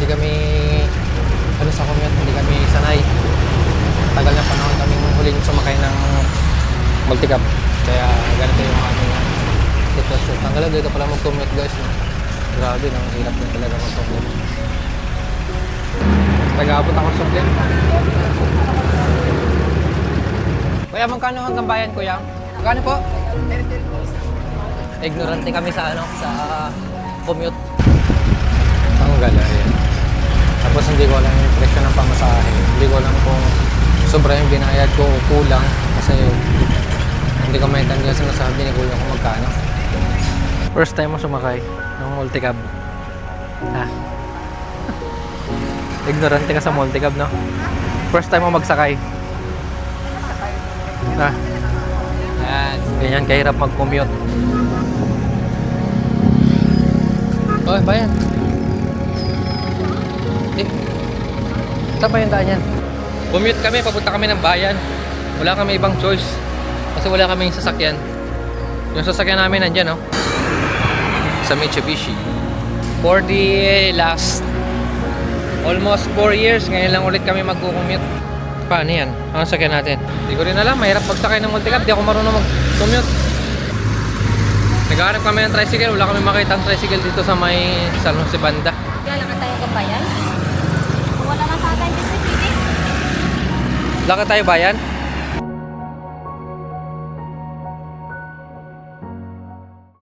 kami ano sa commute, hindi kami sanay. Tagal na panahon kaming huling sumakay ng multicab. Kaya ganito yung aming sitwasyon. Tanggalog dito pala mag-commute guys. No? Grabe, ang hirap na talaga mag-commute. Nag-aabot ako sa plane. Kuya, magkano hanggang bayan, kuya? Magkano po? Ignorante kami sa sa commute. Ang gala yan. Tapos hindi ko alam yung presyo ng pamasahe. Hindi ko alam kung sobra yung binayad ko o kulang. Kasi hindi ko maintindihan yung sinasabi ni kuya kung magkano. First time mo sumakay ng multicab. Ha? Ignorante ka sa multicab, no? First time mo magsakay. Ha? Yan. Ganyan kahirap mag-commute. Oh, bayan. Saan ba yung daan yan? Commute kami, papunta kami ng bayan. Wala kami ibang choice. Kasi wala kaming sasakyan. Yung sasakyan namin nandyan, no? Sa Mitsubishi. For the last almost 4 years, ngayon lang ulit kami mag-commute. Paano yan? Ano sasakyan natin? Hindi ko rin alam, mahirap magsakay ng multicab. Di ako marunong mag-commute. Naghahanap kami ng tricycle, wala kami makita ang tricycle dito sa may San Jose Banda. Lakad tayo kabayan? Wala na sa atin dito, sige. Lakad tayo bayan?